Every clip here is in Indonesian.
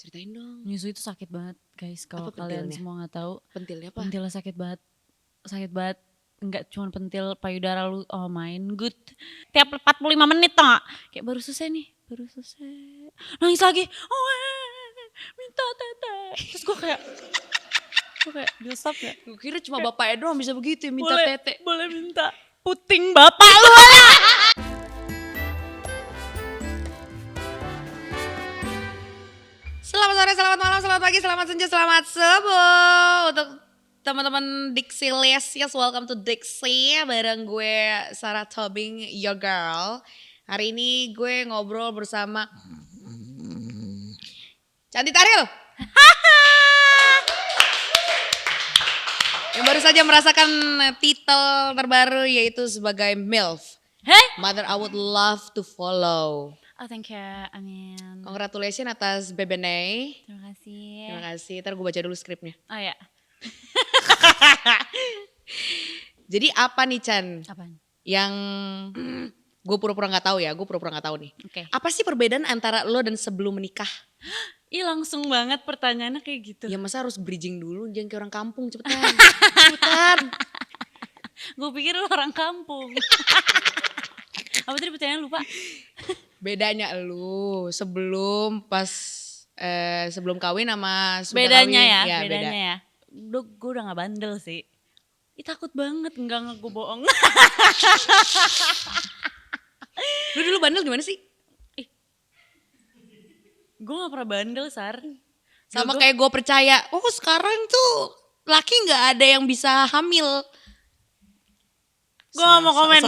Ceritain dong. Menyusui itu sakit banget guys. Kalau Apa kalian pentilnya? semua gak tahu. Pentilnya apa? Pentilnya sakit banget. Sakit banget. Enggak cuma pentil payudara lu. Oh main good. Tiap 45 menit tau gak? Kayak baru selesai nih. Baru selesai. Nangis lagi. Oh minta tete. Terus gue kayak bisa stop gak? Gue kira cuma bapaknya doang bisa begitu minta Boleh, tete. boleh minta puting bapak lu. Selamat sore, selamat malam, selamat pagi, selamat senja, selamat subuh. Untuk teman-teman Dixie Lesias, welcome to Dixie. Bareng gue Sarah Tobing, your girl. Hari ini gue ngobrol bersama Cantik Taril. Yang baru saja merasakan titel terbaru yaitu sebagai MILF. Hey? Mother I would love to follow. Oh thank you, amin. Congratulations atas Bebene. Terima kasih. Terima kasih, ntar gue baca dulu skripnya. Oh ya. Jadi apa nih Chan Apaan? yang gue pura-pura gak tahu ya, gue pura-pura gak tahu nih. Oke. Apa sih perbedaan antara lo dan sebelum menikah? Ih langsung banget pertanyaannya kayak gitu. Ya masa harus bridging dulu, jangan kayak orang kampung, cepetan. Cepetan. Gue pikir lu orang kampung. Apa tadi pertanyaan lupa? Bedanya lu sebelum sebelum kawin sama sudah Bedanya kawin. ya, bedanya beda. ya. Gue udah gak bandel sih. Ih takut banget, enggak gue bohong. Lu dulu bandel gimana sih? Gue gak pernah bandel, Sar. Sama kayak gue percaya, oh sekarang tuh laki gak ada yang bisa hamil. Gue gak mau komen.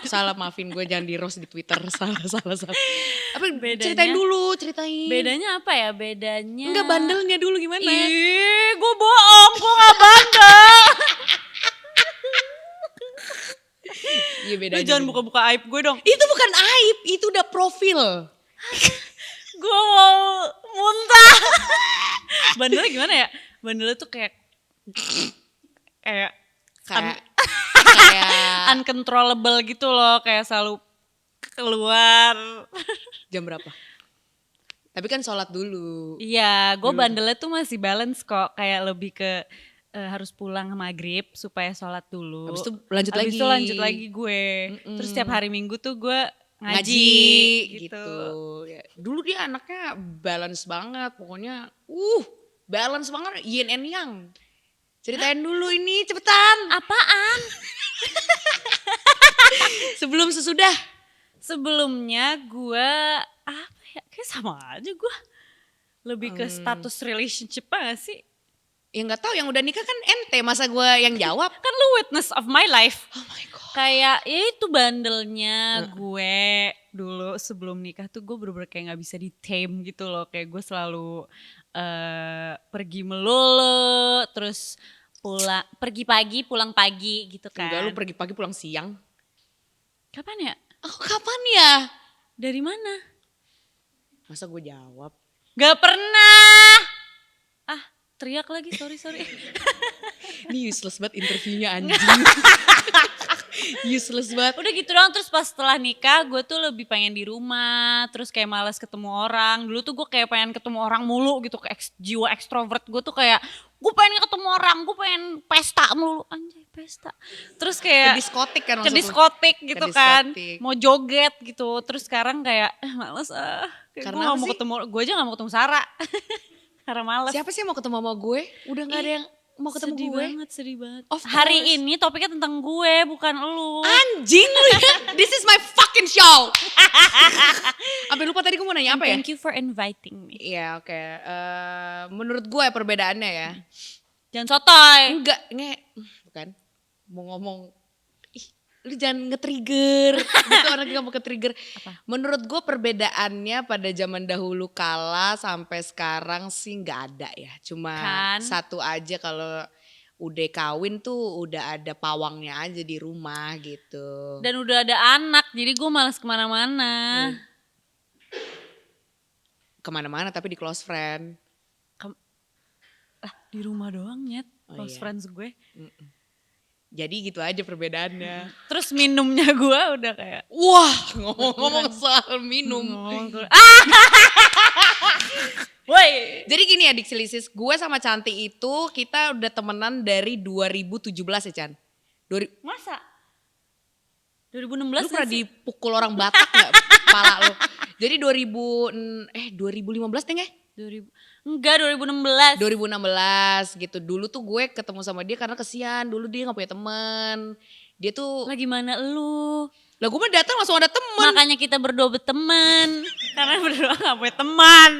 Salah, maafin gue, jangan di roast di Twitter. Salah. Apa Bedanya? Ceritain. Bedanya apa ya? Bedanya. Enggak, bandelnya dulu gimana? Ih, gue bohong, gue gak bandel. Iya bedanya. Lu jangan buka-buka aib gue dong. Itu bukan aib, itu udah profil. Gue mau muntah. Bandelnya gimana ya? Bandelnya tuh kayak Kayak uncontrollable gitu loh, kayak selalu keluar. jam berapa? Tapi kan sholat dulu. Iya, gue bandelnya tuh masih balance kok, kayak lebih ke harus pulang maghrib supaya sholat dulu. Habis itu lanjut lagi gue. Terus setiap hari Minggu tuh gue ngaji gitu. Ya, dulu dia anaknya balance banget, pokoknya balance banget, yin and yang. Ceritain dulu ini, cepetan. Apaan? Sebelum sesudah. Sebelumnya gue apa ya? Kayak sama aja gue. Lebih ke status relationship gak sih? Ya gak tahu, yang udah nikah kan ente, masa gue yang jawab. Kan lu witness of my life. Oh my god. Kayak ya itu bandelnya gue dulu sebelum nikah tuh gue bener-bener kayak gak bisa di-tame gitu loh. Kayak gue selalu pergi melulu, terus pergi pagi pulang pagi gitu kan. Enggak, lu pergi pagi pulang siang. Kapan ya? Oh kapan ya? Dari mana? Masa gue jawab? Gak pernah. Teriak lagi, sorry. Ini useless banget interviewnya anjing. Useless banget. Udah gitu doang, terus pas setelah nikah gue tuh lebih pengen di rumah. Terus kayak malas ketemu orang. Dulu tuh gue kayak pengen ketemu orang mulu gitu. Jiwa ekstrovert gue tuh kayak gue pengen ketemu orang, gue pengen pesta melulu. Anjay pesta. Terus kayak Ke diskotik kan ke maksud lu? diskotik gitu kan. diskotik. Mau joget gitu. Terus sekarang kayak males kayak Karena gue gak apa mau sih? ketemu, gue aja gak mau ketemu Sarah. Karena males. Siapa sih yang mau ketemu sama gue? Udah gak ada yang mau ketemu gue. Sedih banget. Of course. Hari ini topiknya tentang gue, bukan elu. Anjing lu ya. This is my fucking show. Sampai lupa tadi gue mau nanya apa ya? Thank you for inviting me. Iya oke. Menurut gue perbedaannya ya. Jangan sotoy. Enggak, bukan. Mau ngomong, lu jangan nge-trigger. Gitu orangnya gak mau ke-trigger. Menurut gue perbedaannya pada zaman dahulu kala sampai sekarang sih gak ada ya. Cuma satu aja, kalau udah kawin tuh udah ada pawangnya aja di rumah gitu. Dan udah ada anak, jadi gue malas kemana-mana. Kemana-mana tapi di close friend. Di rumah doang nyet, close friends gue. Jadi gitu aja perbedaannya. Terus minumnya gue udah kayak. Wah ngomong-ngomong soal minum. Woi. Jadi gini ya Diksilisis, gue sama Cantik itu kita udah temenan dari 2017 ya Chan. Masa? Lu 2016 pernah sih? dipukul orang Batak gak kepala lu? Jadi 2015 deh nggak? 2016. 2016 gitu. Dulu tuh gue ketemu sama dia karena kesian. Dulu dia gak punya teman. Dia tuh, Lagi mana lu? lah gue mah datang langsung ada teman. Makanya kita berdua berteman. Karena berdua gak punya teman.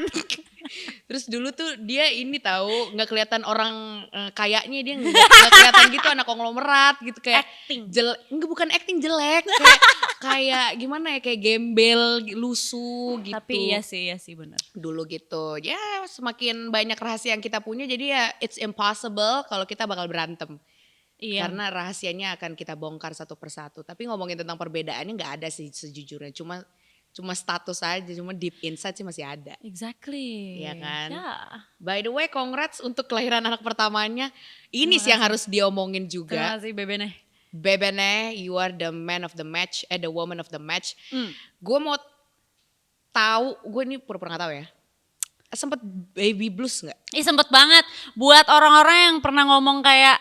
Terus dulu tuh dia ini tahu nggak kelihatan orang kayaknya, dia nggak kelihatan gitu anak konglomerat gitu kayak Acting. enggak, bukan acting jelek kayak gimana ya, kayak gembel, lusuh gitu. Tapi iya sih benar. Dulu gitu ya, semakin banyak rahasia yang kita punya jadi ya it's impossible kalau kita bakal berantem. Iya. Karena rahasianya akan kita bongkar satu persatu. Tapi ngomongin tentang perbedaannya nggak ada sih sejujurnya, cuma status aja, cuma deep inside sih masih ada. Exactly. Iya kan? Ya. By the way, congrats untuk kelahiran anak pertamanya. Ini sih yang harus diomongin Terima juga. kasih Bebene. Bebene, you are the man of the match, the woman of the match. Hmm. Gue mau tahu, gue ini pura-pura gak tahu ya. Sempet baby blues gak? Ih sempet banget. Buat orang-orang yang pernah ngomong kayak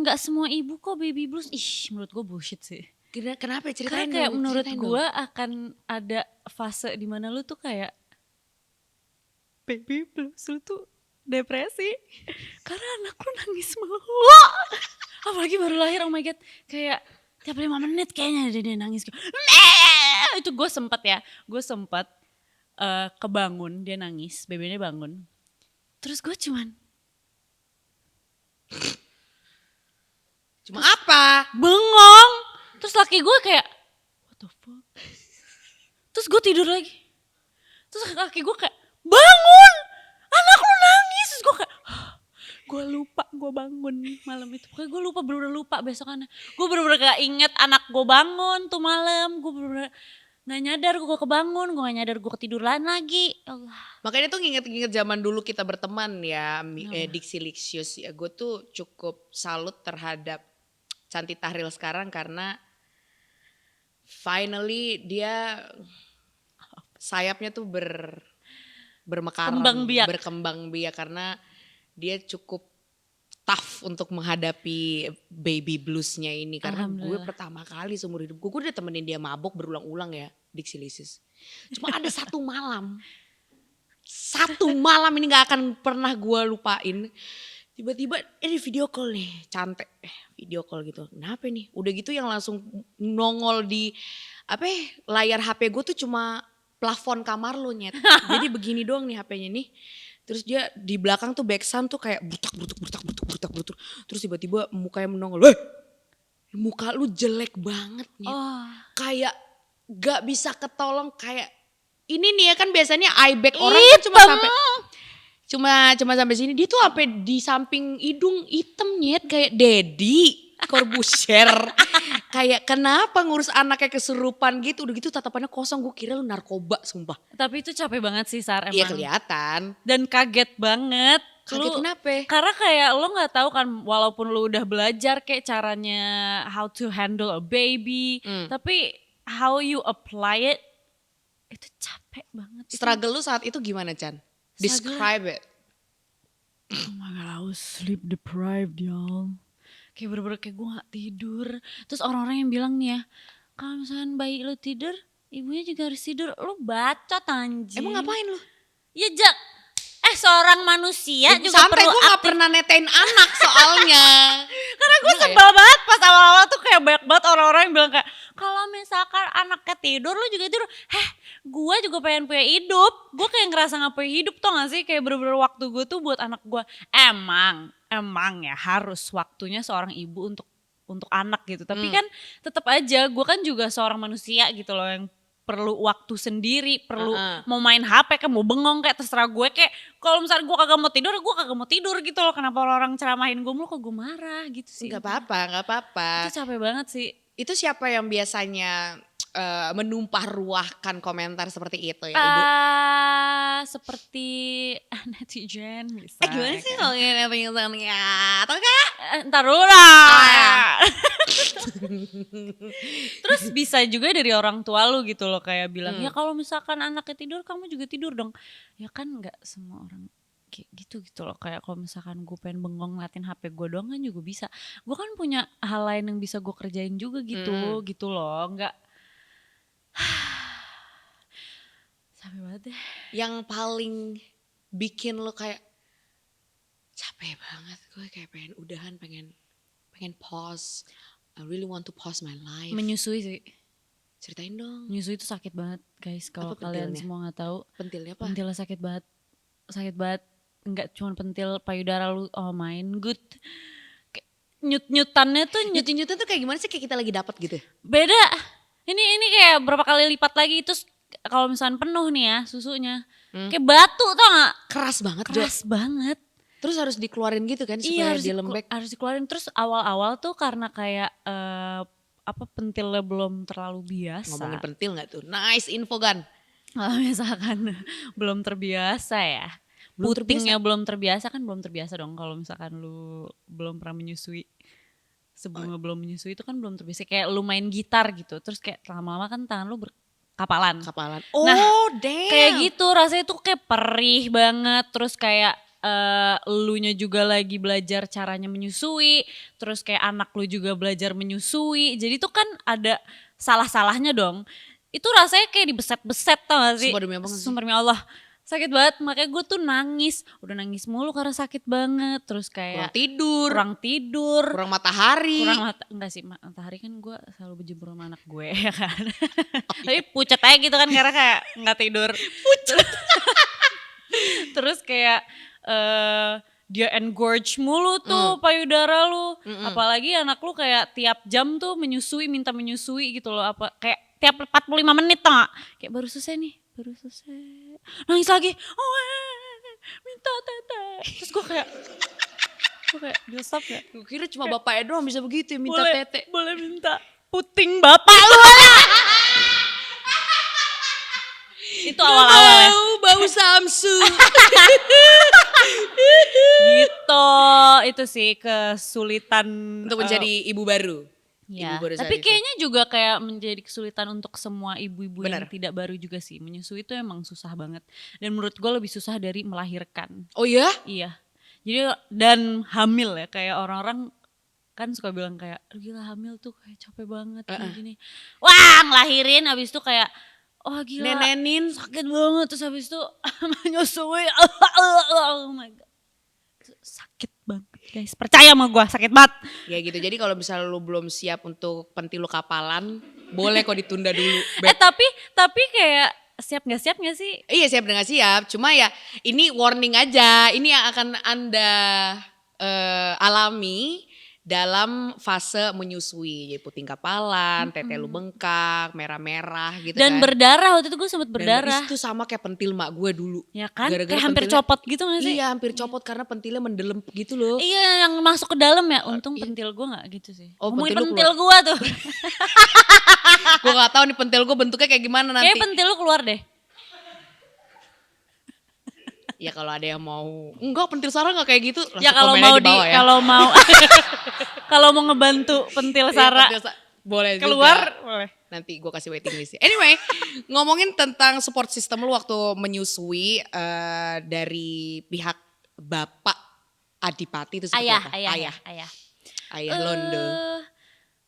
gak semua ibu kok baby blues. Ih menurut gue bullshit sih. Kenapa ya? Ceritain Karena kayak dong, menurut ceritain gue akan ada fase dimana lu tuh kayak baby blues, lu tuh depresi karena anak lu nangis mulu. Apalagi baru lahir, oh my god, kayak tiap 5 menit kayaknya dia nangis. Itu gue sempat kebangun, dia nangis, bebennya bangun. Terus gue cuma apa? bengong. Terus laki gue kayak what the fuck. Terus gue tidur lagi. Terus laki gue kayak bangun, anak lu nangis. Terus gue kayak gue lupa gue bangun malam itu. Pokoknya gue bener-bener lupa besokannya. Gue bener-bener gak inget anak gue bangun tuh malam. Gue bener-bener gak nyadar gue kebangun, gue gak nyadar gue ketiduran lagi. Allah. Makanya tuh nginget-nginget zaman dulu kita berteman ya, Diksilixius ya. Gue tuh cukup salut terhadap Cantik Tahril sekarang karena finally dia sayapnya tuh bermekaran, berkembang biak karena dia cukup tough untuk menghadapi baby bluesnya ini. Karena gue pertama kali seumur hidup gue udah temenin dia mabok berulang-ulang ya, Diksilisis. Cuma ada satu malam ini gak akan pernah gue lupain. Tiba-tiba ini video call nih, Cantik video call gitu. Kenapa nih? Udah gitu yang langsung nongol di layar HP gue tuh cuma plafon kamar lo nyet. Jadi begini doang nih HP-nya nih. Terus dia di belakang tuh backsound tuh kayak brutak. Terus tiba-tiba mukanya menongol. Muka lu jelek banget nih. Kayak gak bisa ketolong, kayak ini nih ya kan biasanya eye bag orang kan cuma sampai sini. Dia tuh sampai di samping hidung hitam nyet kayak Deddy Corbuzier. Kayak kenapa ngurus anaknya kesurupan gitu. Udah gitu tatapannya kosong, gue kira lu narkoba sumpah. Tapi itu capek banget sih Sar emang. Iya kelihatan. Dan kaget banget. Kaget kenapa? Karena kayak lo gak tahu kan, walaupun lo udah belajar kayak caranya how to handle a baby. Tapi how you apply it, itu capek banget. Struggle lu saat itu gimana Chan? Describe it. Oh my god, I was sleep deprived y'all. Kayak bener-bener kayak gue gak tidur. Terus orang-orang yang bilang nih ya, kalau misalnya bayi lu tidur, ibunya juga harus tidur. Lu bacot anjing. Emang ngapain lu? Ya seorang manusia juga sampai perlu gue gak pernah netain anak soalnya. Karena gue sebel banget pas awal-awal tuh kayak banyak banget orang-orang yang bilang kayak, kalau misalkan anaknya tidur lu juga tidur. Gue juga pengen punya hidup. Gue kayak ngerasa gak punya hidup tau gak sih. Kayak bener-bener waktu gue tuh buat anak gue. Emang ya harus waktunya seorang ibu untuk anak gitu. Tapi kan tetap aja gue kan juga seorang manusia gitu loh yang perlu waktu sendiri, perlu mau main HP kayak mau bengong kayak terserah gue, kayak kalau misalnya gue kagak mau tidur gitu loh. Kenapa orang ceramahin gue mulu kok gue marah gitu sih. Gak apa-apa. Itu capek banget sih. Itu siapa yang biasanya menumpah ruahkan komentar seperti itu ya Ibu? Seperti netizen bisa. Gimana sih ngomongin netizen ya? Atau kah? Ntar dulu lah. Terus bisa juga dari orang tua lu gitu loh, kayak bilang, ya kalau misalkan anaknya tidur kamu juga tidur dong. Ya kan gak semua orang kayak gitu loh, kayak kalau misalkan gue pengen bengong ngeliatin HP gue doang kan juga bisa. Gue kan punya hal lain yang bisa gue kerjain juga gitu loh, gak capek banget deh. Yang paling bikin lo kayak capek banget, gue kayak pengen udahan, pengen pause. I really want to pause my life. Menyusui sih. Ceritain dong. Menyusui itu sakit banget guys, kalau Apa kalian pentilnya? semua nggak tahu. Pentilnya apa? Pentilnya sakit banget. Sakit banget. Enggak cuma pentil payudara lu, oh main good. Nyut-nyutannya tuh Nyut-nyutan tuh kayak gimana sih, kayak kita lagi dapat gitu? beda. Ini kayak berapa kali lipat lagi, terus kalau misalnya penuh nih ya susunya. Kayak batu tau gak? Keras banget, Jo. Keras banget. Terus harus dikeluarin gitu kan supaya dia lembek. Harus dikeluarin. Terus awal-awal tuh karena kayak pentilnya belum terlalu biasa. Ngomongin pentil gak tuh? Nice info kan? Kalau misalkan belum terbiasa ya. Putingnya belum terbiasa kan, belum terbiasa dong kalau misalkan lu belum pernah menyusui. Sebelumnya belum menyusui itu kan belum terbiasa. Kayak lu main gitar gitu, terus kayak lama-lama kan tangan lu berkapalan. Oh nah, damn. Kayak gitu rasanya tuh kayak perih banget. Terus kayak elunya juga lagi belajar caranya menyusui. Terus kayak anak lu juga belajar menyusui. Jadi tuh kan ada salah-salahnya dong. Itu rasanya kayak dibeset-beset tau gak sih? Sumpah demi Allah. Sakit banget, makanya gue tuh nangis. Udah nangis mulu karena sakit banget. Terus kayak kurang tidur. Kurang matahari. Enggak sih, matahari kan gue selalu berjemur sama anak gue ya kan. Tapi pucet aja gitu kan karena kayak gak tidur. Pucet. Terus kayak dia engorge mulu tuh payudara lu. Apalagi anak lu kayak tiap jam tuh minta menyusui gitu loh. Kayak tiap 45 menit tau gak? Kayak baru selesai. Nangis lagi. Minta tete. Terus gue kayak bisa stop gak? Gue kira cuma bapaknya doang bisa begitu ya, minta tete. Boleh minta puting bapak lu. Itu awal-awal ya. Bau Samsu. Gitu. Itu sih kesulitan. Untuk menjadi ibu baru. Ya, tapi kayaknya juga kayak menjadi kesulitan untuk semua ibu-ibu yang tidak baru juga sih. Menyusui itu emang susah banget. Dan menurut gue lebih susah dari melahirkan. Oh ya? Iya. Jadi dan hamil ya, kayak orang-orang kan suka bilang kayak, gila hamil tuh kayak capek banget gini. Wah ngelahirin abis itu kayak, oh gila. Nenenin. Sakit banget, terus abis itu menyusui. Oh my God. Sakit banget guys, percaya sama gue sakit banget. Ya gitu, jadi kalau misalnya lu belum siap untuk pentil lu kapalan, boleh kok ditunda dulu. Tapi kayak siap gak sih? Iya siap dengan siap, cuma ya ini warning aja, ini yang akan Anda alami dalam fase menyusui. Jadi puting kapalan, tete lu bengkak, merah-merah gitu dan kan. Dan berdarah, waktu itu gue sempet berdarah. Dan itu sama kayak pentil mak gue dulu. Ya kan, kayak hampir copot gitu gak sih? Iya hampir copot karena pentilnya mendelem gitu loh. Iya yang masuk ke dalam ya, untung pentil gue gak gitu sih. Oh ngomongin pentil gue tuh. Gue gak tahu nih pentil gue bentuknya kayak gimana nanti. Kayak pentil lu keluar deh. Ya kalau ada yang mau, enggak pentil Sarah gak kayak gitu. Ya kalau mau kalau mau ngebantu pentil Sarah boleh keluar juga. Boleh. Nanti gue kasih waiting list. Anyway, ngomongin tentang support system lu waktu menyusui dari pihak bapak Adipati itu seperti apa? Ayah Londo.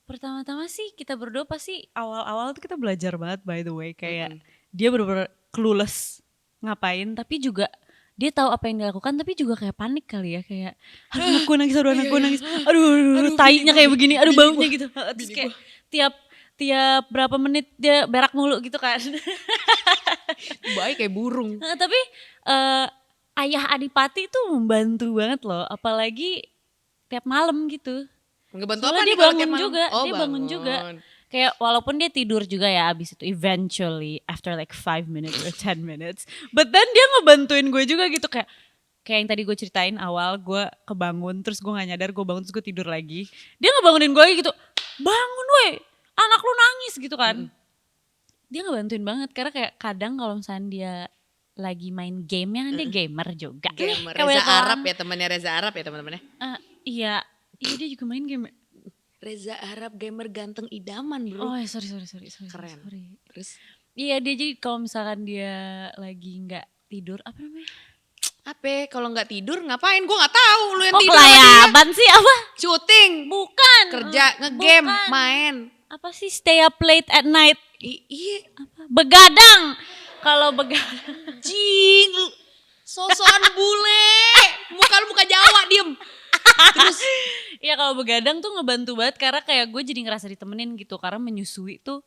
Pertama-tama sih kita berdua pasti awal-awal tuh kita belajar banget by the way. Kayak dia bener-bener clueless ngapain, tapi juga dia tahu apa yang dilakukan tapi juga kayak panik kali ya, kayak aduh aku nangis, aduh tainya kayak begini, aduh baunya gitu. Terus kayak tiap berapa menit dia berak mulu gitu kan. Baik kayak burung. Tapi ayah Adipati tuh membantu banget loh, apalagi tiap malam gitu. Ngebantu apa nih dia bangun juga, dia bangun juga. Kayak walaupun dia tidur juga ya abis itu eventually after like 5 minutes or 10 minutes. But then dia ngebantuin gue juga gitu, kayak yang tadi gue ceritain awal, gue kebangun terus gue gak nyadar, gue bangun terus gue tidur lagi. Dia ngebangunin gue gitu, bangun weh anak lu nangis gitu kan. Dia ngebantuin banget karena kayak kadang kalau misalnya dia lagi main game ya, dia gamer juga. Reza Arab ya, temannya Reza Arab ya teman-temannya. Iya dia juga main game. Reza Arab gamer ganteng idaman bro. Oh ya sorry. Keren. Sorry. Terus Iya dia jadi kalau misalkan dia lagi nggak tidur apa namanya? apa kalau nggak tidur ngapain? Gue nggak tahu lu yang Kok tidur sama dia. kelayaban sih apa? Syuting, Bukan. kerja, ngegame, Bukan. main. Apa sih stay up late at night? Iya, Apa? Begadang. Kalau begadang. jing, lu sosokan bule. Muka lu muka Jawa diem. Terus Iya kalau begadang tuh ngebantu banget karena kayak gue jadi ngerasa ditemenin gitu karena menyusui tuh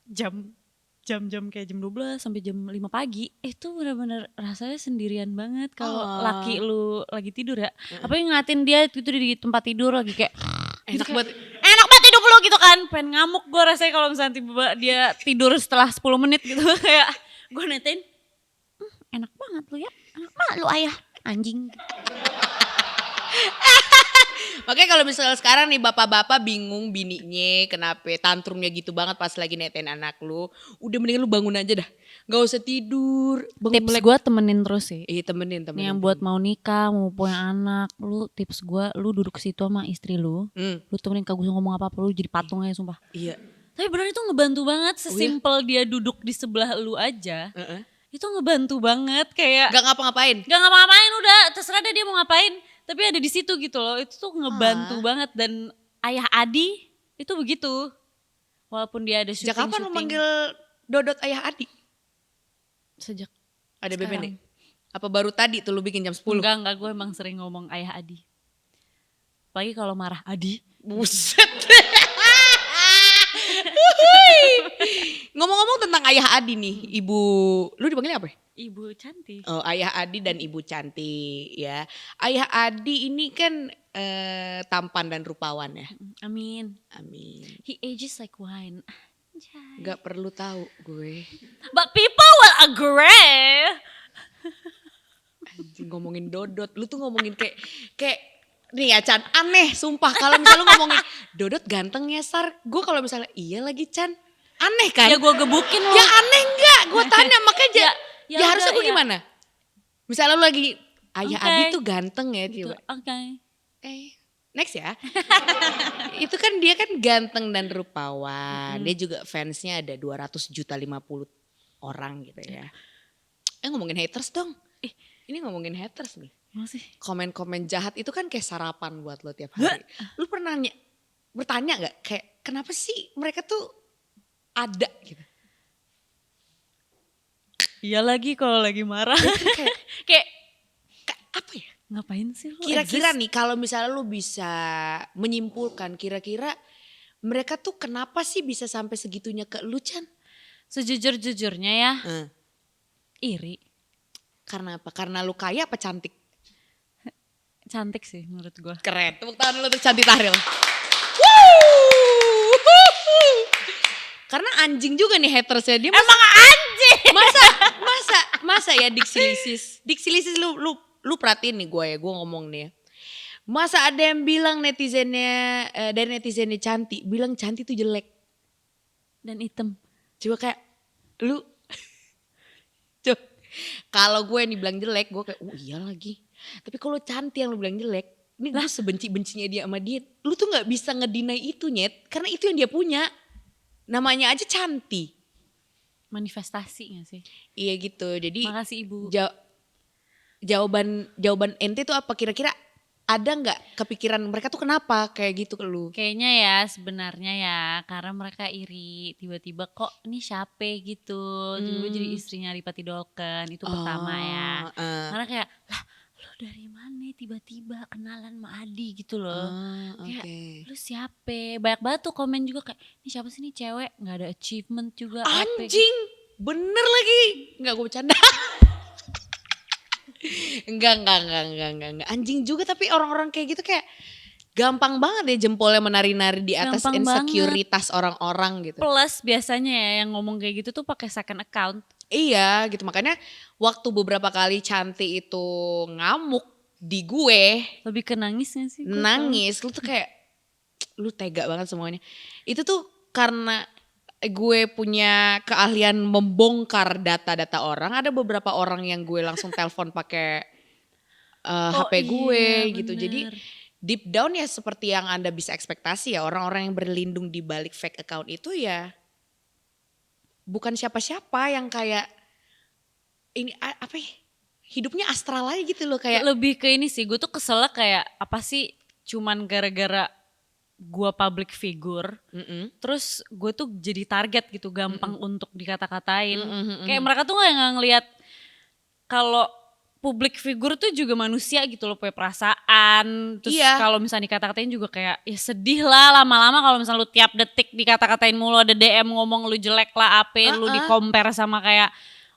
jam-jam kayak jam 12 sampai jam 5 pagi itu benar-benar rasanya sendirian banget kalau laki lu lagi tidur ya. Apa yang ngeliatin dia itu di tempat tidur lagi kayak enak banget. enak banget hidup lu gitu kan. Pengen ngamuk gue rasanya kalau misalnya tiba-tiba dia tidur setelah 10 menit gitu kayak gue netain enak banget lu ya. Enak banget lu ayah anjing. Makanya kalau misalnya sekarang nih bapak-bapak bingung bininya kenapa tantrumnya gitu banget pas lagi netain anak lu. Udah mending lu bangun aja dah. Gak usah tidur. Bangun Tips gue temenin terus sih. Iya temenin. Nih yang buat mau nikah, mau punya anak, lu tips gue, lu duduk situ sama istri lu, lu temenin kagak usah ngomong apa-apa, lu jadi patung aja sumpah. Iya. Tapi benar itu ngebantu banget, sesimpel dia duduk di sebelah lu aja, itu ngebantu banget kayak. Gak ngapa-ngapain. Gak ngapa-ngapain udah, terserah dia mau ngapain, tapi ada di situ gitu loh, itu tuh ngebantu banget dan ayah Adi itu begitu, walaupun dia ada syuting. Sejak kapan lu manggil Dodot ayah Adi? Sejak ada sekarang. BBD? Apa baru tadi tuh lu bikin jam 10? Enggak, gue emang sering ngomong ayah Adi. Apalagi kalau marah Adi. Buset. Ngomong-ngomong tentang ayah Adi nih, ibu, lu dipanggilnya apa? Ibu cantik. Oh, ayah Adi dan ibu cantik ya. Ayah Adi ini kan tampan dan rupawan ya. Amin. Amin. He ages like wine. Anjay. Gak perlu tahu gue. But people will agree. Anjing ngomongin Dodot, lu tuh ngomongin kayak nih ya Chan, aneh sumpah kalau misalnya lu ngomongin Dodot ganteng ya Sar, gue kalau misalnya iya lagi Chan, aneh kan? Ya gue gebukin lo. Ya aneh enggak? Gue tanya makanya ya harusnya udah, gue gimana? Misalnya lu lagi ayah Okay. Adi tuh ganteng ya Gitu. tiba. Oke. Next ya. Itu kan dia kan ganteng dan rupawan. Dia juga fansnya ada 200 juta 50 orang gitu ya. Ngomongin haters dong. Ini ngomongin haters nih. Masih. Komen-komen jahat itu kan kayak sarapan buat lo tiap hari. Lu pernah bertanya gak kayak kenapa sih mereka tuh ada gitu. Iya lagi kalau lagi marah. Kayak apa ya? Ngapain sih lo? Kira-kira nih kalau misalnya lu bisa menyimpulkan kira-kira mereka tuh kenapa sih bisa sampai segitunya ke lu Chan? Sejujur-jujurnya ya. Iri. Karena apa? Karena lu kaya apa cantik? Cantik sih menurut gue. Keren. Tepuk tangan lu untuk Cantik Tahril. Karena anjing juga nih hatersnya dia. Emang anjing. Masa ya Diksilisis lu perhatiin nih gue ngomong nih ya. Masa ada yang bilang netizennya dari netizennya cantik, bilang cantik tuh jelek dan hitam. Coba kayak lu coba kalau gue yang dibilang jelek gue kayak iya lagi. Tapi kalau cantik yang lu bilang jelek, ini gue sebenci-bencinya dia sama dia. Lu tuh nggak bisa ngedinai itu Nyet, karena itu yang dia punya. Namanya aja cantik. Manifestasi gak sih? Iya gitu. Jadi makasih Ibu. Jawaban ente tuh apa kira-kira? Ada nggak kepikiran mereka tuh kenapa kayak gitu ke lu? Kayaknya ya sebenarnya ya karena mereka iri tiba-tiba kok ini siapa gitu, tiba-tiba jadi istrinya Adipati Dolken itu pertama ya. Karena kayak lah lu dari mana tiba-tiba kenalan sama Adi gitu loh. Kayak lu siapa? Banyak banget tuh komen juga kayak ini siapa sih nih cewek nggak ada achievement juga. Anjing bener lagi nggak gue bercanda. Enggak. Anjing juga tapi orang-orang kayak gitu kayak gampang banget deh jempolnya menari-nari di atas Gampang insekuritas orang-orang gitu. Plus biasanya ya yang ngomong kayak gitu tuh pakai second account. Iya gitu makanya waktu beberapa kali Cantik itu ngamuk di gue. Lebih ke nangis gak sih? Nangis lu tuh kayak lu tega banget semuanya. Itu tuh karena gue punya keahlian membongkar data-data orang. Ada beberapa orang yang gue langsung telepon pakai HP gue gitu. Bener. Jadi deep down ya seperti yang Anda bisa ekspektasi ya, orang-orang yang berlindung di balik fake account itu ya bukan siapa-siapa yang kayak ini apa ya, hidupnya astral aja gitu loh kayak. Lebih ke ini sih, gue tuh keselnya kayak apa sih cuman gara-gara gue public figure, terus gue tuh jadi target gitu, gampang untuk dikata-katain. Kayak mereka tuh nggak ngelihat kalau public figure tuh juga manusia gitu loh, punya perasaan. Terus Iya. kalau misalnya dikata-katain juga kayak ya sedih lah lama-lama kalau misalnya lu tiap detik dikata-katain mulu, ada DM ngomong lu jelek lah, apa lu di compare sama kayak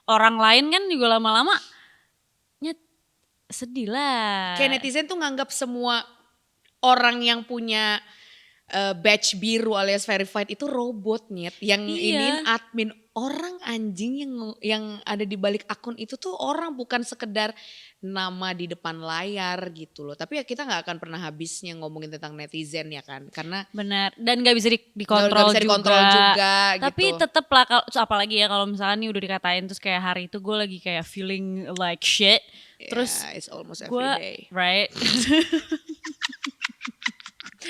orang lain kan juga lama-lama sedih lah. Kayak netizen tuh nganggap semua orang yang punya badge biru alias verified itu robot nyet. Yang iniin admin. Orang anjing yang ada di balik akun itu tuh orang, bukan sekedar nama di depan layar gitu loh. Tapi ya kita gak akan pernah habisnya ngomongin tentang netizen ya kan. Karena benar, dan gak bisa dikontrol, gak bisa dikontrol juga tapi gitu. tetep lah, apalagi ya kalau misalnya nih udah dikatain terus kayak hari itu gue lagi kayak feeling like shit. Terus it's almost every gue, day. right?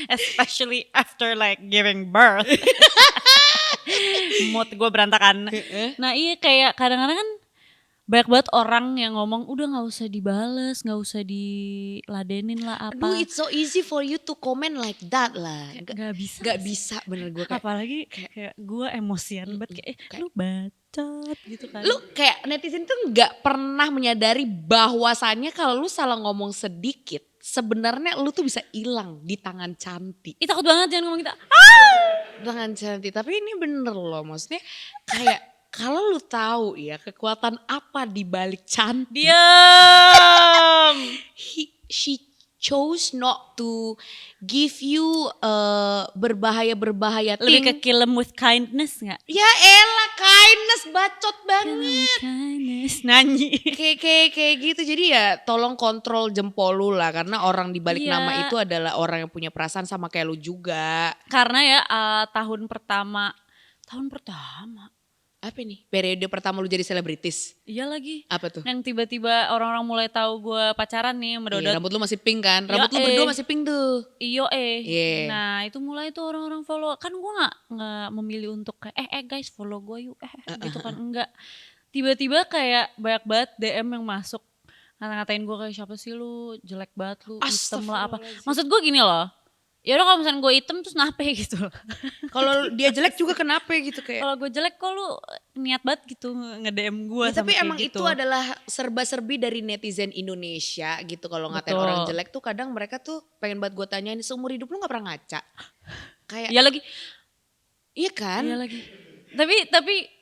Especially after like giving birth. Mood gue berantakan. Nah iya kayak kadang-kadang kan banyak banget orang yang ngomong udah gak usah dibales, gak usah diladenin lah apa. Aduh, it's so easy for you to comment like that lah. Gak bisa. Gak bisa bener gue kayak. Apalagi kayak gue emosian banget kayak lu bacot gitu kan. Lu kayak netizen tuh gak pernah menyadari bahwasannya kalau lu salah ngomong sedikit, sebenarnya lu tuh bisa hilang di tangan cantik. Ih takut banget jangan ngomong kita. Tangan cantik, tapi ini bener loh, maksudnya kayak kalau lu tahu ya kekuatan apa di balik cantik. Diam. She chose not to give you berbahaya Lebih thing. ke kill them with kindness gak? Ya elah, kindness bacot banget. Kindness, nyanyi. Kayak gitu, jadi ya tolong kontrol jempol lu lah, karena orang di balik Iya. nama itu adalah orang yang punya perasaan sama kayak lu juga. Karena ya tahun pertama Apa nih? Periode pertama lu jadi selebritis. iya lagi. Apa tuh? Yang tiba-tiba orang-orang mulai tahu gue pacaran nih sama Iya, Dodot. rambut lu masih pink kan? Rambut lu berdua masih pink tuh. Iyo Yeah. Nah itu mulai tuh orang-orang follow. Kan gue gak memilih untuk kayak guys follow gue yuk gitu kan. Enggak. Tiba-tiba kayak banyak banget DM yang masuk. Ngatain gue kayak siapa sih lu, jelek banget lu, hitam lah apa. Maksud gue gini loh. Ya udah kalau misalnya gue hitam terus nape gitu. Kalau dia jelek juga kenapa gitu kayak. Kalau gue jelek kok lu niat banget gitu nge-DM gue Ya, sama tapi kayak emang gitu. itu adalah serba-serbi dari netizen Indonesia gitu. Kalau ngatain Betul. orang jelek tuh kadang mereka tuh pengen banget gue tanyain, seumur hidup lu gak pernah ngaca? Kayak Iya lagi. iya kan? Iya lagi. Tapi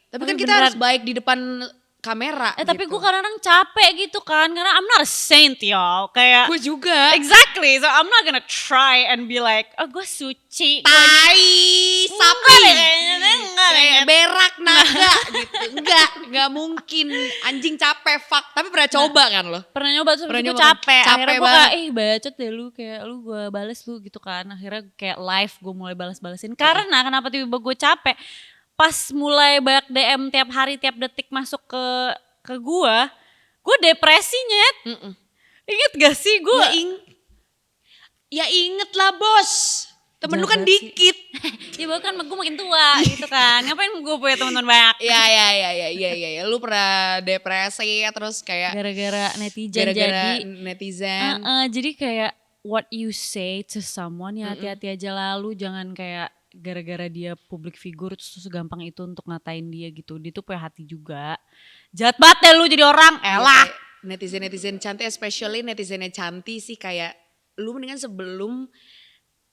Tapi kan kita harus baik di depan kamera. tapi gitu. gue kadang-kadang capek gitu kan. Karena I'm not a saint y'all. Kayak Gue juga. exactly. So I'm not gonna try and be like, oh gue suci. Tai, sapi. Enggak deh. Kayak berak naga gitu. Enggak mungkin. Anjing capek, fuck. Tapi pernah coba kan lo? Pernah nyoba terus Pernah gue nyoba. capek. Capek Akhirnya gue banget. kayak bacot deh lu. Kayak lu gue bales lu gitu kan. Akhirnya kayak live gue mulai balas-balesin. Karena kenapa tiba-tiba gue capek. Pas mulai banyak DM tiap hari tiap detik masuk ke gue depresi nyet. Ingat gak sih gue? Ya inget lah bos. Temen lu kan Jabat sih. dikit. Ya bahkan gue makin tua gitu kan. Ngapain gue punya teman-teman banyak? Ya. Lu pernah depresi ya, terus kayak Gara-gara netizen gara-gara jadi. netizen. Jadi kayak what you say to someone ya hati-hati aja lalu. Jangan kayak gara-gara dia public figure terus gampang itu untuk ngatain dia gitu. Dia tuh punya hati juga. Jahat banget deh lu jadi orang. Elah. Netizen cantik, especially netizennya cantik sih, kayak lu mendingan sebelum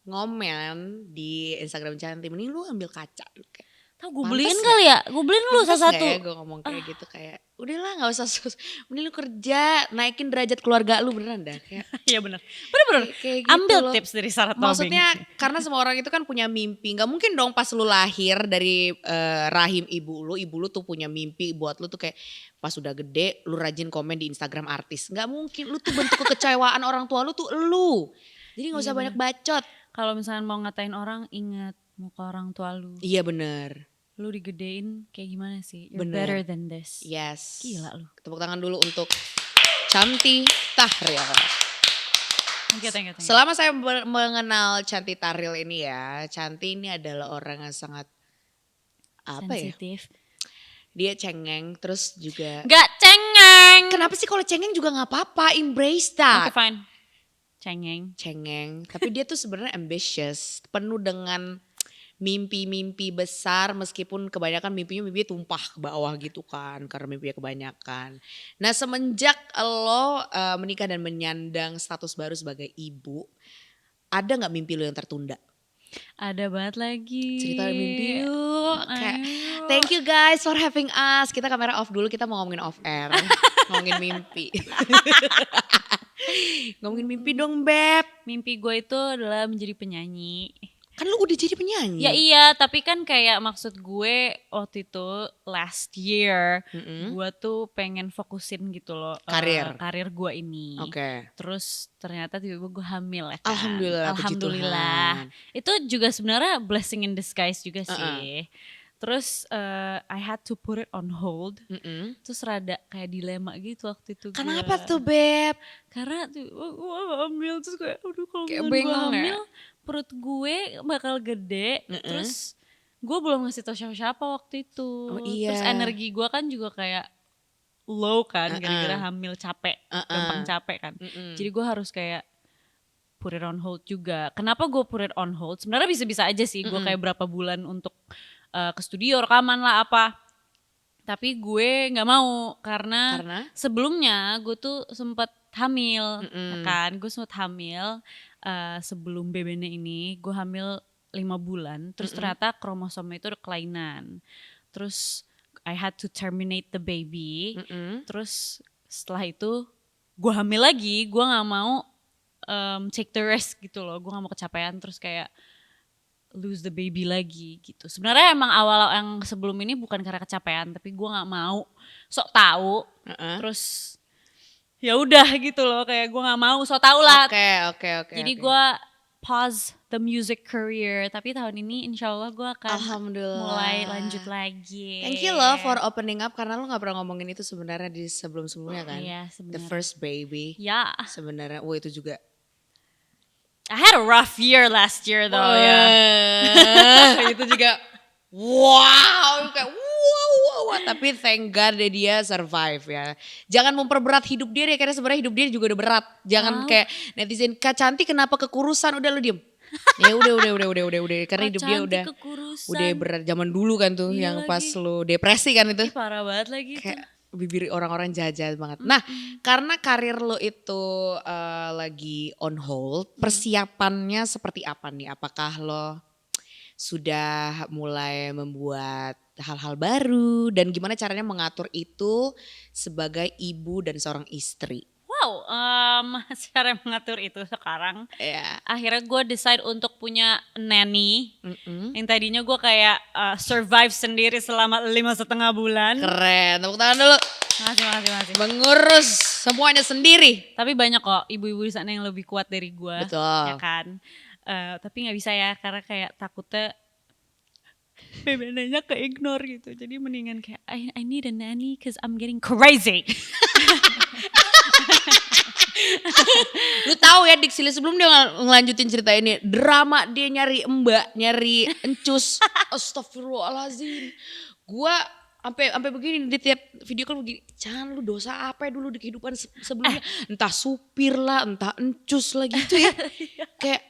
ngomen di Instagram cantik, mending lu ambil kaca dulu kayak. Tahu gue beliin kali ya. Gue beliin lu Pantes satu. gak ya gue ngomong kayak gitu, kayak udahlah gak usah mending lu kerja, naikin derajat keluarga lu, beneran dah kayak. Iya bener. Bener-bener. Kayak gitu Ambil loh. tips dari Sarah Tobing. Maksudnya karena semua orang itu kan punya mimpi. Gak mungkin dong pas lu lahir dari rahim ibu lu tuh punya mimpi buat lu tuh kayak pas udah gede lu rajin komen di Instagram artis. Gak mungkin, lu tuh bentuk kekecewaan orang tua lu tuh lu. Jadi gak usah Iya, banyak bacot. kalau misalnya mau ngatain orang ingat muka orang tua lu. Iya bener. Lu digedein kayak gimana sih? You're Bener. better than this. Yes. Gila lu. Tepuk tangan dulu untuk Cantik Tahril. Thank you. Selama saya mengenal Chanti Taril ini ya, Chanti ini adalah orang yang sangat apa ya? Sensitif. Dia cengeng, terus juga Gak cengeng. kenapa sih kalau cengeng juga nggak apa-apa, embrace Oke that. fine. Cengeng, tapi dia tuh sebenarnya ambitious, penuh dengan mimpi-mimpi besar meskipun kebanyakan mimpi tumpah ke bawah gitu kan karena mimpinya kebanyakan. Nah semenjak lo menikah dan menyandang status baru sebagai ibu, ada nggak mimpi lo yang tertunda? Ada banget lagi. Cerita mimpi yuk. Kayak, Ayo. thank you guys for having us. Kita kamera off dulu, kita mau ngomongin off air. Ngomongin mimpi. Ngomongin mimpi dong Beb. Mimpi gue itu adalah menjadi penyanyi. Kan lu udah jadi penyanyi. Ya iya, tapi kan kayak maksud gue waktu itu last year gue tuh pengen fokusin gitu loh karir gue ini. Oke. Terus ternyata tiba-tiba gue hamil ya kan. Alhamdulillah, puji Tuhan. Itu juga sebenarnya blessing in disguise juga sih. Terus I had to put it on hold. Terus rada kayak dilema gitu waktu itu. Kenapa tuh Beb? Karena tuh gue hamil terus kayak aduh kalau Kayak gue bingung hamil perut gue bakal gede. Terus gue belum ngasih tau siapa-siapa waktu itu. Oh, iya. Terus energi gue kan juga kayak low kan gara-gara hamil capek, gampang capek kan. Jadi gue harus kayak put it on hold juga. Kenapa gue put it on hold? Sebenarnya bisa-bisa aja sih gue kayak berapa bulan untuk ke studio rekaman lah apa. Tapi gue nggak mau karena sebelumnya gue tuh sempat hamil, ya kan? Gue sempat hamil sebelum BBN ini, gue hamil 5 bulan. Terus ternyata kromosomnya itu ada kelainan. Terus I had to terminate the baby. Terus setelah itu gue hamil lagi, gue nggak mau take the risk gitu loh. Gue nggak mau kecapean terus kayak lose the baby lagi gitu. Sebenarnya emang awal yang sebelum ini bukan karena kecapean, tapi gue nggak mau sok tahu. Terus ya udah gitu loh, kayak gue nggak mau sok tahu lah. Oke. Jadi gue pause the music career, tapi tahun ini insya Allah gue akan mulai lanjut lagi. Thank you loh for opening up karena lo nggak pernah ngomongin itu sebenarnya di sebelumnya kan. Iya, The first baby. Ya. Sebenarnya, itu juga. I had a rough year last year though ya. Itu juga wow, kayak wow. Tapi thank God deh dia survive ya. Jangan memperberat hidup dia deh, karena sebenarnya hidup dia juga udah berat. Jangan kayak netizen, Kak Cantik kenapa kekurusan, udah lu diem. Ya udah karena hidup dia udah berat. Zaman dulu kan tuh yang pas lu depresi kan itu. Parah banget lagi kayak bibir orang-orang jahat banget. Nah, karena karir lo itu lagi on hold, persiapannya seperti apa nih? Apakah lo sudah mulai membuat hal-hal baru dan gimana caranya mengatur itu sebagai ibu dan seorang istri? Wow, cara mengatur itu sekarang. Akhirnya gue decide untuk punya nanny. Yang tadinya gue kayak survive sendiri selama 5,5 bulan. Keren, tepuk tangan dulu. Makasih. Mengurus semuanya sendiri. Tapi banyak kok ibu-ibu di sana yang lebih kuat dari gue. Betul. Ya kan. Tapi nggak bisa ya karena kayak takutnya BBN-nya ke-ignore gitu. Jadi mendingan kayak I need a nanny cause I'm getting crazy. Lu tahu ya Dixili sebelum dia ngelanjutin cerita ini, drama dia nyari mbak, nyari encus. Astagfirullahaladzim. Gua sampai begini di tiap video kan begini, jangan lu dosa apa ya dulu di kehidupan sebelumnya, entah supir lah, entah encus lah gitu ya. Kayak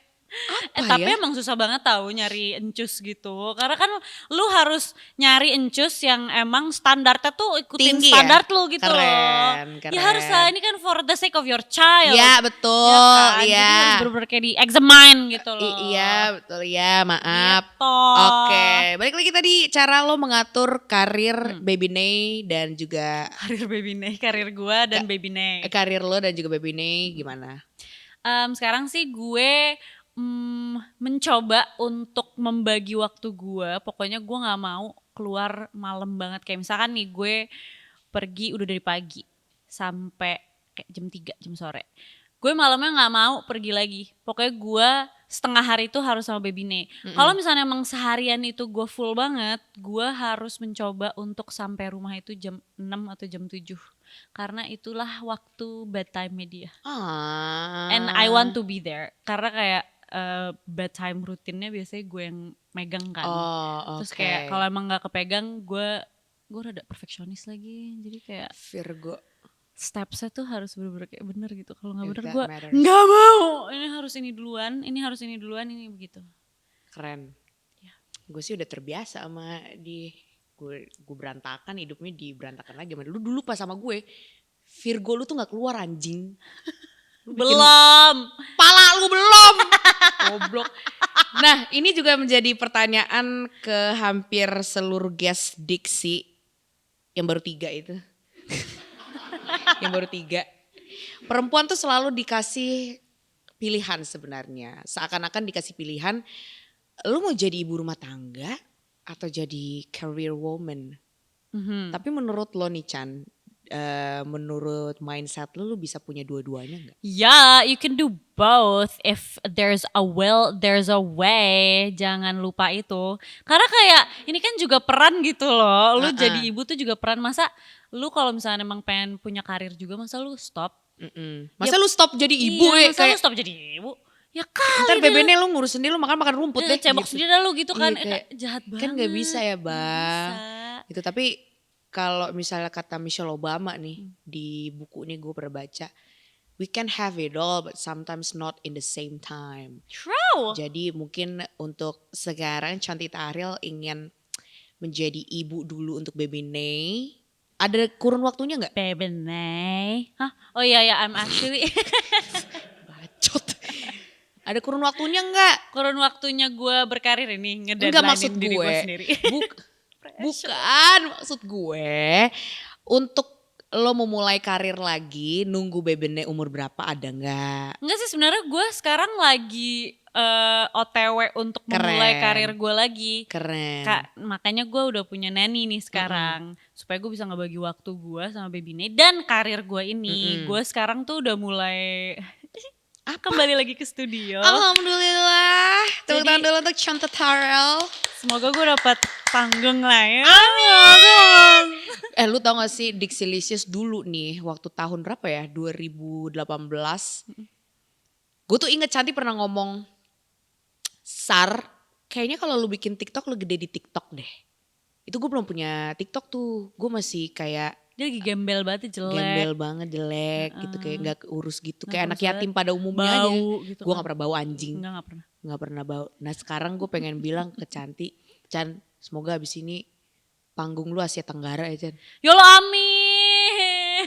tapi emang susah banget tahu nyari encus gitu. Karena kan lu harus nyari encus yang emang standarnya tuh ikutin tinggi standar ya? lu gitu Keren. Ya harus lah, ini kan for the sake of your child. Ya betul. Ya kan? Ya. Jadi harus bener-bener kayak di examine gitu loh. Iya betul ya, maaf. Gitu. Oke, balik lagi tadi cara lo mengatur karir Baby Nay dan juga karir Baby Nay, karir gua dan Baby Nay. Karir lo dan juga Baby Nay gimana? Sekarang sih gue mencoba untuk membagi waktu gue. Pokoknya gue gak mau keluar malam banget. Kayak misalkan nih gue pergi udah dari pagi sampai kayak jam 3 jam sore. Gue malamnya gak mau pergi lagi. Pokoknya gue setengah hari itu harus sama Baby Nay. Kalau misalnya emang seharian itu gue full banget, gue harus mencoba untuk sampai rumah itu jam 6 atau jam 7. karena itulah waktu bedtime media. Ah. And I want to be there karena kayak bedtime rutinnya biasanya gue yang megang kan. Oh, Terus oke. kayak kalau emang nggak kepegang gue rada perfeksionis lagi. Jadi kayak Virgo. stepsnya tuh harus bener-bener kayak bener gitu. Kalau nggak If bener that gue matters. nggak mau. Ini harus ini duluan, ini harus ini duluan, ini begitu. Keren. Ya. Gue sih udah terbiasa sama gue berantakan, hidupnya diberantakan lagi. Lu dulu pas sama gue, Virgo lu tuh nggak keluar anjing. Lu bikin Belum. pala lu belum. Goblok. Nah, ini juga menjadi pertanyaan ke hampir seluruh guest Diksi yang baru 3 itu. Yang baru 3. Perempuan tuh selalu dikasih pilihan sebenarnya. Seakan-akan dikasih pilihan, lu mau jadi ibu rumah tangga atau jadi career woman. Tapi menurut lo nih Chan, menurut mindset lu bisa punya dua-duanya gak? Yeah, you can do both. If there's a will, there's a way. Jangan lupa itu. Karena kayak ini kan juga peran gitu loh. Lu jadi ibu tuh juga peran. Masa lu kalau misalnya emang pengen punya karir juga, masa lu stop? Masa lu stop jadi ibu Iya, ya? masa lu stop jadi ibu? Ya kali Ntar deh. bebennya lu ngurus sendiri, lu makan rumput deh. Cebok gitu. sendiri dah lu gitu kan. Iya, kayak, Jahat banget. kan gak bisa ya Nggak bang. bisa. Gitu, tapi kalau misalnya kata Michelle Obama nih, di buku ini gue pernah baca, we can have it all but sometimes not in the same time. True. Jadi mungkin untuk sekarang Chantita Ariel ingin menjadi ibu dulu untuk baby Nay. Ada kurun waktunya gak? Baby Nay. Hah? Oh iya ya, I'm actually Bacot. Ada kurun waktunya gak? kurun waktunya gue berkarir ini Enggak, maksud ngedeadlinein diri gue gue. sendiri. Bukan, maksud gue untuk lo memulai karir lagi, nunggu bebennya umur berapa ada nggak? Enggak sih, sebenarnya gue sekarang lagi OTW untuk memulai Keren. karir gue lagi. Keren. Makanya gue udah punya nanny nih sekarang. Supaya gue bisa ngebagi waktu gue sama baby Nay dan karir gue ini. Gue sekarang tuh udah mulai kembali lagi ke studio. Alhamdulillah. Tepuk tangan dulu untuk Chantita Ariel. Semoga gue dapat panggung lah ya. Lu tau gak sih Dixilicious dulu nih waktu tahun berapa ya? 2018. Gue tuh inget Cantik pernah ngomong, Sar, kayaknya kalau lu bikin TikTok lu gede di TikTok deh. Itu gue belum punya TikTok tuh. Gue masih kayak Dia lagi gembel banget, jelek. gembel banget, jelek gitu, kayak gak keurus gitu. Kayak anak urus yatim banget. pada umumnya aja. Bau gitu Gue kan. gak pernah bau anjing. Enggak pernah. Gak pernah bau. Nah sekarang gue pengen bilang ke Cantik, Chan semoga abis ini panggung lu Asia Tenggara ya Chan. Yolo amin.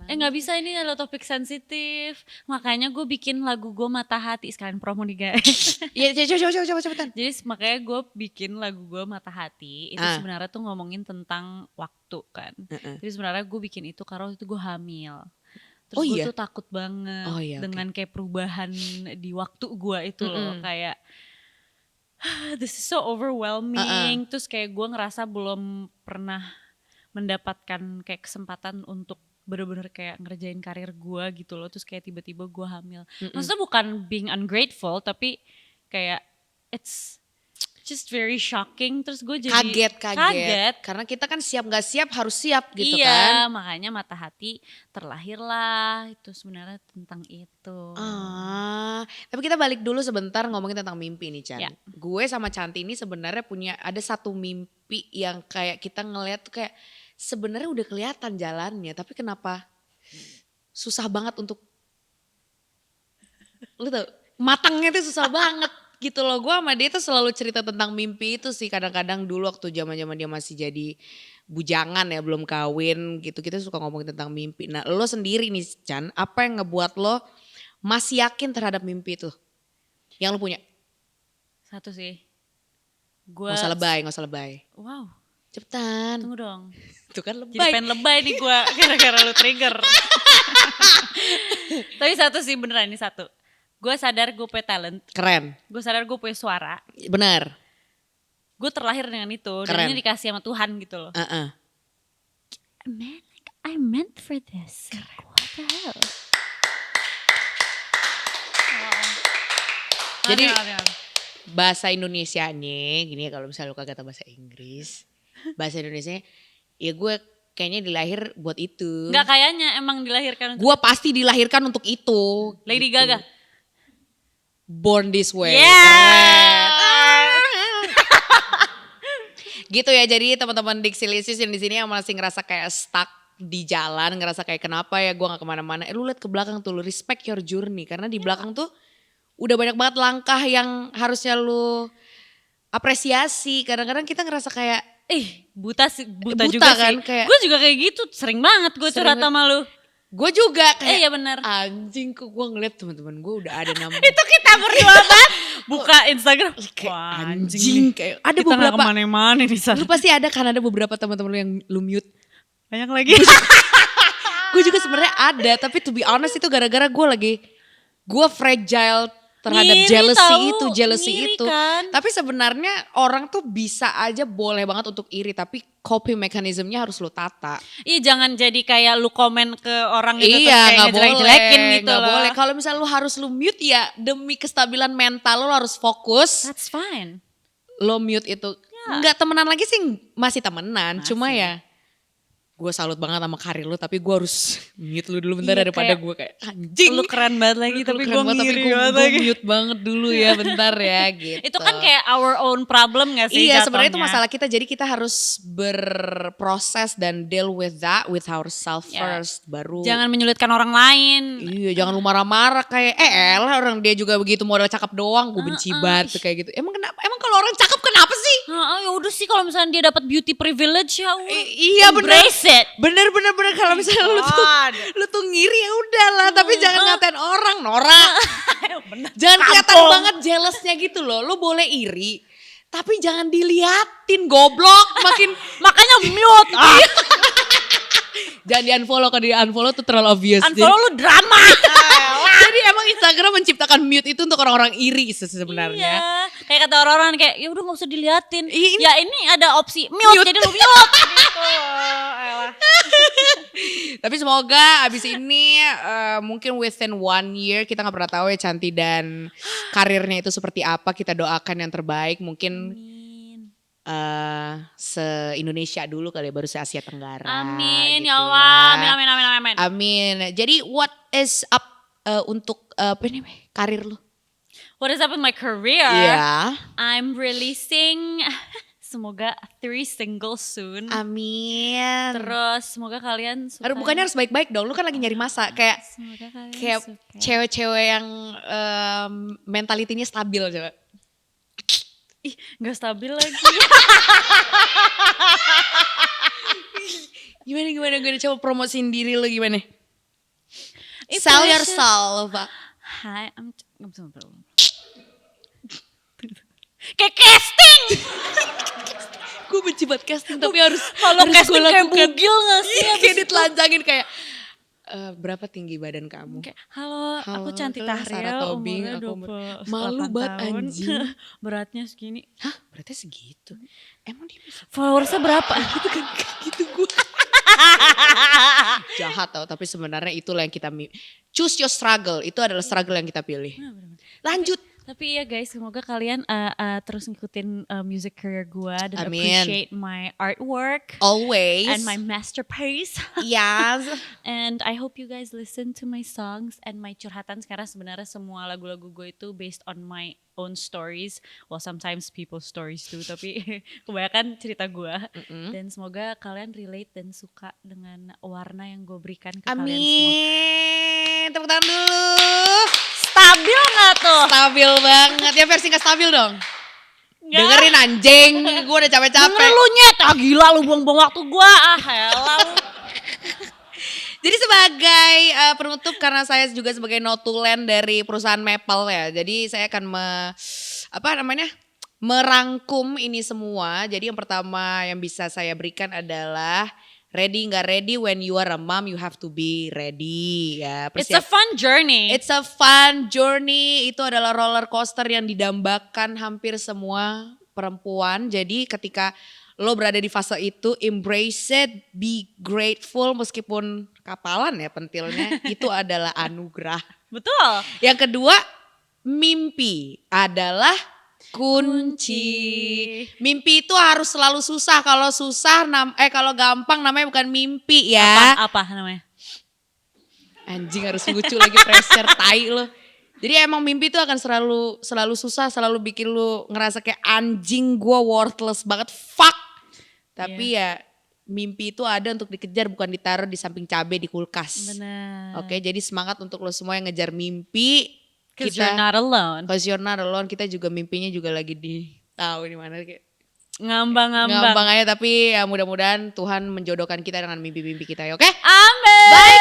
Nggak bisa, ini adalah topik sensitif. Makanya gue bikin lagu gue Mata Hati. Sekalian promo nih guys. Iya coba cepetan. Jadi makanya gue bikin lagu gue Mata Hati. Itu sebenarnya tuh ngomongin tentang waktu kan. Jadi sebenarnya gue bikin itu karena waktu itu gue hamil. Terus gue tuh takut banget dengan kayak perubahan di waktu gue itu loh. Kayak this is so overwhelming. Terus kayak gue ngerasa belum pernah mendapatkan kayak kesempatan untuk bener-bener kayak ngerjain karir gue gitu loh. Terus kayak tiba-tiba gue hamil. Maksudnya bukan being ungrateful, tapi kayak it's just very shocking. Terus gue jadi kaget. Karena kita kan siap gak siap harus siap gitu kan. Iya, makanya Mata Hati terlahirlah. Itu sebenarnya tentang itu. Tapi kita balik dulu sebentar ngomongin tentang mimpi nih Chan. Ya. Gue sama Canti ini sebenarnya ada satu mimpi yang kayak kita ngeliat tuh kayak sebenarnya udah kelihatan jalannya, tapi kenapa susah banget untuk, lu tau, matangnya tuh susah banget gitu loh. Gue sama dia tuh selalu cerita tentang mimpi itu sih kadang-kadang dulu waktu zaman-zaman dia masih jadi bujangan ya, belum kawin gitu. Kita suka ngomongin tentang mimpi. Nah lo sendiri nih Chan, apa yang ngebuat lo masih yakin terhadap mimpi itu yang lo punya? Satu sih. Gak usah lebay. Wow. Cepetan. Tunggu dong. Itu kan lebay. Jadi pengen lebay nih gue gara-gara lu trigger. Tapi satu sih beneran, ini satu. Gue sadar gue punya talent. Keren. Gue sadar gue punya suara. Bener. Gue terlahir dengan itu. Keren. Dan ini dikasih sama Tuhan gitu loh. Man, like I meant for this. Like, what the hell? Jadi bahasa Indonesianya gini ya, kalau misalnya lu kagak tahu bahasa Inggris. Bahasa Indonesianya ya gue kayaknya dilahir buat itu. Enggak kayaknya emang dilahirkan untuk Gue pasti dilahirkan untuk itu. Lady gitu. Gaga. Born this way. Yeah. Keren. Gitu ya, jadi teman-teman Dixilicious yang di sini yang masih ngerasa kayak stuck di jalan, ngerasa kayak kenapa ya gue gak kemana-mana. Lu lihat ke belakang tuh, lu respect your journey. Karena di belakang tuh udah banyak banget langkah yang harusnya lu apresiasi. Kadang-kadang kita ngerasa kayak buta buta juga kan, sih. kayak- Gue juga kayak gitu, sering banget gue curhat Sering sama lu. gue juga kayak Iya benar. anjing kok gue ngeliat teman-teman gue udah ada nama. Itu kita berdua banget. Buka Instagram. Kayak Wah, anjing kayak ada kita nggak beberapa. kemana-mana nih San. Lu pasti ada kan, ada beberapa teman-teman lu yang lu mute. Banyak lagi. Gue juga sebenarnya ada, tapi to be honest itu gara-gara gue fragile terhadap Ngiri jealousy ngiri itu. kan? Tapi sebenarnya orang tuh bisa aja boleh banget untuk iri, tapi coping mechanismnya harus lu tata. Iya jangan jadi kayak lu komen ke orang gitu terus Iya, kayak nggak boleh, ngejelek-jelekin gitu nggak loh. boleh. Kalau misalnya lu harus lu mute ya demi kestabilan mental lu harus fokus. That's fine. Lo mute itu nggak temenan lagi sih, masih temenan. Cuma ya gue salut banget sama karir lu, tapi gue harus mute lu dulu bentar Iya, daripada kayak gue kayak anjing. Lu keren banget lagi tapi gue ngiri gue banget lagi. mute banget dulu ya bentar ya gitu. Itu kan kayak our own problem gak sih Iya jatuhnya? sebenarnya itu masalah kita, jadi kita harus berproses dan deal with that with ourselves first baru. Jangan menyulitkan orang lain. Iya jangan lu marah-marah kayak elah orang dia juga begitu modal cakep doang, gue benci banget kayak gitu. Emang kenapa? Emang kalau orang cakep kenapa sih? Ya udah sih kalau misalnya dia dapat beauty privilege ya udah. Iya bener. Embrace it. Bener kalau misalnya lu tuh ngiri ya udahlah, tapi jangan ngatain orang, Nora. Jangan kelihatan banget jealousnya gitu loh. Lu boleh iri, tapi jangan diliatin goblok, Makanya mute. Jangan di-unfollow, kalau di-unfollow tuh terlalu obvious. Unfollow lu drama. Jadi emang Instagram menciptakan mute itu untuk orang-orang iri sebenarnya. Iya. Kayak kata orang-orang kayak ya udah gak usah diliatin. Iya, Ya ini ada opsi mute, jadi lu mute gitu. Elah. Tapi semoga abis ini mungkin within 1 year, kita gak pernah tahu ya Canti dan karirnya itu seperti apa. Kita doakan yang terbaik, mungkin se-Indonesia dulu kali ya, baru se-Asia Tenggara. Amin gitu ya Allah. Amin. Amin. Jadi what is up untuk apa nih karir lu? What is up in my career? Iya. I'm releasing semoga 3 singles soon. Amin. Terus semoga kalian suka. Aduh bukannya harus baik-baik dong, lu kan lagi nyari masa. Semoga kalian Kayak suka. cewek-cewek yang mentalitinya stabil coba. Ih, gak stabil lagi. Gimana coba promosiin diri lu gimana? Itu Sell aja. yourself, Pak. Hi, kayak casting. Gue benci banget casting tapi harus Kalau casting gue kayak lakukan. bugil gak sih? Iya, kayak ditelanjangin kayak berapa tinggi badan kamu? Kayak, halo, aku Cantik Sarah Tahriel, Tobing, umurnya aku 28 malu banget tahun. anjing. Beratnya segini. Hah? Berarti segitu? Emang dia bisa Followersnya berapa? gitu kan? Gitu gue. Jahat tau, tapi sebenarnya itulah yang kita choose your struggle. Itu adalah struggle yang kita pilih. Lanjut. Tapi ya guys, semoga kalian terus ngikutin music career gue dan Amin. appreciate my artwork Always. and my masterpiece. Yes. And I hope you guys listen to my songs and my curhatan. Sekarang sebenarnya semua lagu-lagu gue itu based on my own stories. Well, sometimes people's stories too, tapi kebanyakan cerita gue. Dan semoga kalian relate dan suka dengan warna yang gue berikan ke kalian semua. Amin. Tepuk tangan dulu. Stabil gak tuh? Stabil banget. Ya versi gak stabil dong. Nggak. Dengerin anjing. Gue udah capek-capek. Dengerin lu nyet. Ah gila lu buang-buang waktu gue. Ah elah lu. Jadi sebagai penutup, karena saya juga sebagai notulen dari perusahaan Maple ya. Jadi saya akan merangkum ini semua. Jadi yang pertama yang bisa saya berikan adalah ready nggak ready, when you are a mom you have to be ready ya. It's a fun journey. It's a fun journey. Itu adalah roller coaster yang didambakan hampir semua perempuan. Jadi ketika lo berada di fase itu, embrace it, be grateful meskipun kapalan ya pentilnya. Itu adalah anugerah. Betul. Yang kedua, mimpi adalah kunci. Mimpi itu harus selalu susah. Kalau susah kalau gampang namanya bukan mimpi ya. Apa namanya? Anjing harus lucu lagi pressure tai lo. Jadi emang mimpi itu akan selalu susah, selalu bikin lu ngerasa kayak anjing gua worthless banget, fuck. Tapi ya mimpi itu ada untuk dikejar, bukan ditaruh di samping cabai di kulkas. Benar. Oke, jadi semangat untuk lo semua yang ngejar mimpi. Cause you're not alone. Cause you're not alone, kita juga mimpinya juga lagi tahu di mana kayak Ngambang-ngambang. ngambang aja, tapi ya mudah-mudahan Tuhan menjodohkan kita dengan mimpi-mimpi kita ya, oke? Amin. Bye